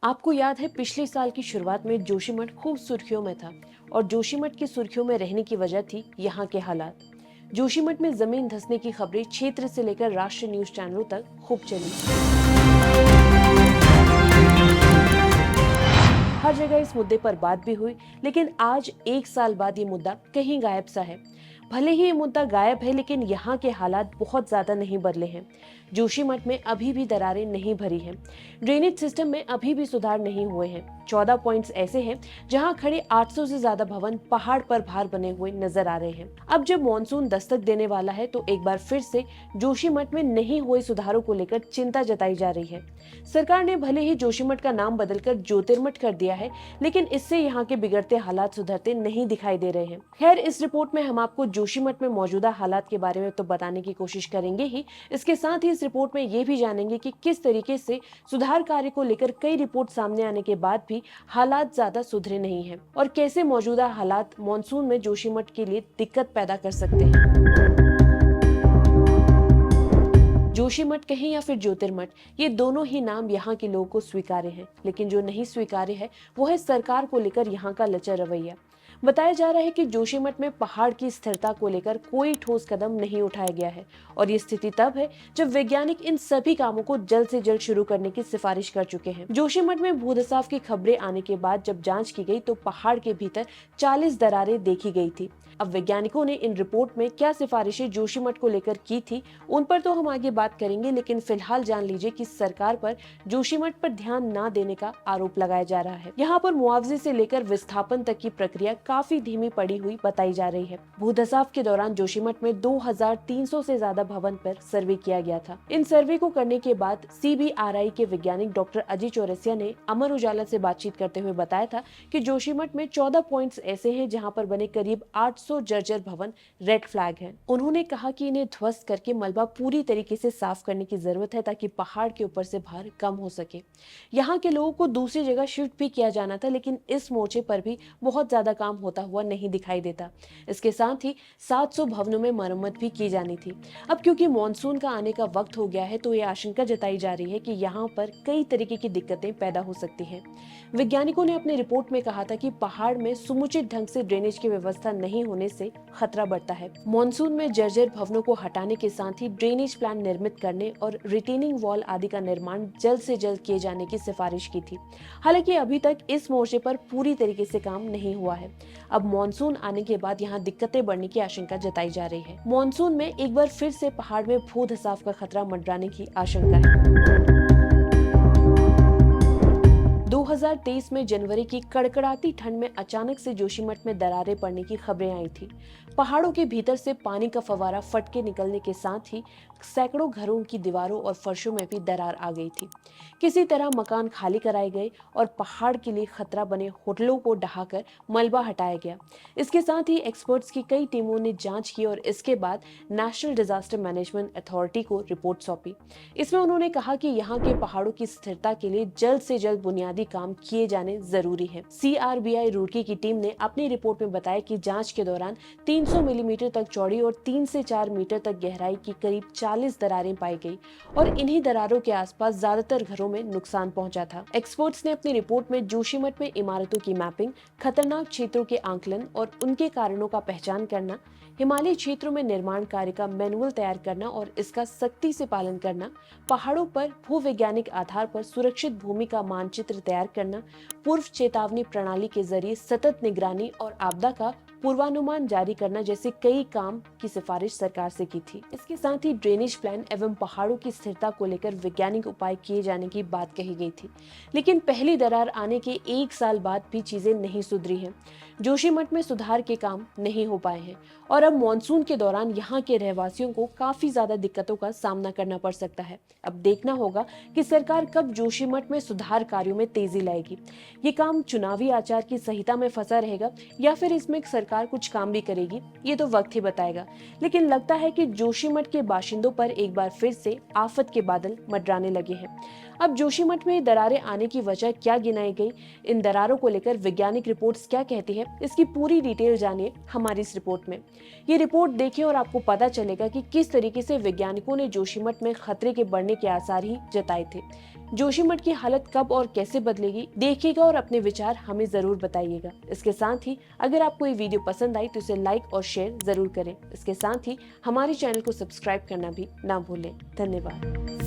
आपको याद है पिछले साल की शुरुआत में जोशीमठ खूब सुर्खियों में था और जोशीमठ की सुर्खियों में रहने की वजह थी यहाँ के हालात। जोशीमठ में जमीन धंसने की खबरें क्षेत्र से लेकर राष्ट्रीय न्यूज चैनलों तक खूब चली। हर जगह इस मुद्दे पर बात भी हुई, लेकिन आज एक साल बाद ये मुद्दा कहीं गायब सा है। भले ही ये मुद्दा गायब है, लेकिन यहाँ के हालात बहुत ज्यादा नहीं बदले हैं। जोशीमठ में अभी भी दरारें नहीं भरी हैं। ड्रेनेज सिस्टम में अभी भी सुधार नहीं हुए हैं। 14 पॉइंट्स ऐसे हैं जहां खड़े 800 से ज्यादा भवन पहाड़ पर भार बने हुए नजर आ रहे हैं। अब जब मॉनसून दस्तक देने वाला है तो एक बार फिर से जोशीमठ में नहीं हुए सुधारों को लेकर चिंता जताई जा रही है। सरकार ने भले ही जोशीमठ का नाम बदलकर ज्योतिर्मठ कर दिया है, लेकिन इससे यहाँ के बिगड़ते हालात सुधरते नहीं दिखाई दे रहे हैं। खैर, इस रिपोर्ट में हम आपको जोशीमठ में मौजूदा हालात के बारे में तो बताने की कोशिश करेंगे ही, इसके साथ ही इस रिपोर्ट में ये भी जानेंगे कि किस तरीके से सुधार कार्य को लेकर कई रिपोर्ट सामने आने के बाद भी हालात ज्यादा सुधरे नहीं हैं और कैसे मौजूदा हालात मॉनसून में जोशीमठ के लिए दिक्कत पैदा कर सकते हैं। जोशीमठ कहें या फिर ज्योतिर्मठ, ये दोनों ही नाम यहाँ के लोगों को स्वीकार्य हैं, लेकिन जो नहीं स्वीकार्य है वो है सरकार को लेकर यहाँ का लचर रवैया। बताया जा रहा है कि जोशीमठ में पहाड़ की स्थिरता को लेकर कोई ठोस कदम नहीं उठाया गया है और ये स्थिति तब है जब वैज्ञानिक इन सभी कामों को जल्द से जल्द शुरू करने की सिफारिश कर चुके हैं। जोशीमठ में भूधसाव की खबरें आने के बाद जब जांच की गई तो पहाड़ के भीतर 40 दरारें देखी गई थी। अब वैज्ञानिकों ने इन रिपोर्ट में क्या सिफारिशें जोशीमठ को लेकर की थी, उन पर तो हम आगे बात करेंगे, लेकिन फिलहाल जान लीजिए कि सरकार पर जोशीमठ पर ध्यान न देने का आरोप लगाया जा रहा है। यहाँ पर मुआवजे से लेकर विस्थापन तक की प्रक्रिया काफी धीमी पड़ी हुई बताई जा रही है। भूधसाव के दौरान जोशीमठ में 2300 से ज्यादा भवन पर सर्वे किया गया था। इन सर्वे को करने के बाद CBRI के वैज्ञानिक डॉक्टर अजय चौरसिया ने अमर उजाला से बातचीत करते हुए बताया था कि जोशीमठ में 14 पॉइंट्स ऐसे हैं जहाँ पर बने करीब 800 जर्जर भवन रेड फ्लैग हैं। उन्होंने कहा कि इन्हें ध्वस्त करके मलबा पूरी तरीके से साफ करने की जरूरत है ताकि पहाड़ के ऊपर से भार कम हो सके। यहाँ के लोगों को दूसरी जगह शिफ्ट भी किया जाना था, लेकिन इस मोर्चे पर भी बहुत ज्यादा काम होता हुआ नहीं दिखाई देता। इसके साथ ही 700 भवनों में मरम्मत भी की जानी थी। अब क्योंकि मॉनसून का आने का वक्त हो गया है तो ये आशंका जताई जा रही है कि यहाँ पर कई तरीके की दिक्कतें पैदा हो सकती हैं। वैज्ञानिकों ने अपनी रिपोर्ट में कहा था कि पहाड़ में समुचित ढंग से ड्रेनेज की व्यवस्था नहीं होने से खतरा बढ़ता है। मॉनसून में जर्जर भवनों को हटाने के साथ ही ड्रेनेज प्लान निर्मित करने और रिटेनिंग वॉल आदि का निर्माण जल्द से जल्द किए जाने की सिफारिश की थी। हालांकि अभी तक इस मोर्चे पर पूरी तरीके से काम नहीं हुआ है। अब मॉनसून आने के बाद यहाँ दिक्कतें बढ़ने की आशंका जताई जा रही है। मॉनसून में एक बार फिर से पहाड़ में भूधसाव का खतरा मंडराने की आशंका है। 2023 में जनवरी की कड़कड़ाती ठंड में अचानक से जोशीमठ में दरारें पड़ने की खबरें आई थी। पहाड़ों के भीतर से पानी का फव्वारा फट के निकलने के साथ ही सैकड़ों घरों की दीवारों और फर्शों में भी दरार आ गई थी। किसी तरह मकान खाली कराए गए और पहाड़ के लिए खतरा बने होटलों को ढहाकर मलबा हटाया गया। इसके साथ ही एक्सपर्ट्स की कई टीमों ने जांच की और इसके बाद नेशनल डिजास्टर मैनेजमेंट अथॉरिटी को रिपोर्ट सौंपी। इसमें उन्होंने कहा कि यहाँ के पहाड़ों की स्थिरता के लिए जल्द से जल्द बुनियादी काम किए जाने जरूरी है। CRBI रुड़की की टीम ने अपनी रिपोर्ट में बताया कि जांच के दौरान 300 मिलीमीटर तक चौड़ी और 3 से 4 मीटर तक गहराई की करीब 40 दरारें पाई गई और इन्हीं दरारों के आसपास ज्यादातर घरों में नुकसान पहुंचा था। एक्सपर्ट्स ने अपनी रिपोर्ट में जोशीमठ में इमारतों की मैपिंग, खतरनाक क्षेत्रों के आंकलन और उनके कारणों का पहचान करना, हिमालयी क्षेत्रों में निर्माण कार्य का मैनुअल तैयार करना और इसका सख्ती से पालन करना, पहाड़ों पर भूवैज्ञानिक आधार पर सुरक्षित भूमि का मानचित्र तैयार करना, पूर्व चेतावनी प्रणाली के जरिए सतत निगरानी और आपदा का पूर्वानुमान जारी करना जैसे कई काम की सिफारिश सरकार से की थी। इसके साथ ही ड्रेनेज प्लान एवं पहाड़ों की स्थिरता को लेकर वैज्ञानिक उपाय किए जाने की बात कही गई थी, लेकिन पहली दरार आने के एक साल बाद भी चीजें नहीं सुधरी हैं। जोशीमठ में सुधार के काम नहीं हो पाए हैं और अब मॉनसून के दौरान यहाँ के रहवासियों को काफी ज्यादा दिक्कतों का सामना करना पड़ सकता है। अब देखना होगा कि सरकार कब जोशीमठ में सुधार कार्यों में तेजी लाएगी। ये काम चुनावी आचार की संहिता में फंसा रहेगा या फिर इसमें सरकार कुछ काम भी करेगी, ये तो वक्त ही बताएगा। लेकिन लगता है कि जोशीमठ के बाशिंदों पर एक बार फिर से आफत के बादल मंडराने लगे हैं। अब जोशीमठ में दरारें आने की वजह क्या गिनाई गई, इन दरारों को लेकर वैज्ञानिक रिपोर्ट्स क्या कहती है, इसकी पूरी डिटेल जानिए हमारी इस रिपोर्ट में। ये रिपोर्ट देखिए और आपको पता चलेगा कि किस तरीके से वैज्ञानिकों ने जोशीमठ में खतरे के बढ़ने के आसार ही जताए थे। जोशीमठ की हालत कब और कैसे बदलेगी देखिएगा और अपने विचार हमें जरूर बताइएगा। इसके साथ ही अगर आपको ये वीडियो पसंद आई तो इसे लाइक और शेयर जरूर करें। इसके साथ ही हमारे चैनल को सब्सक्राइब करना भी ना भूलें। धन्यवाद।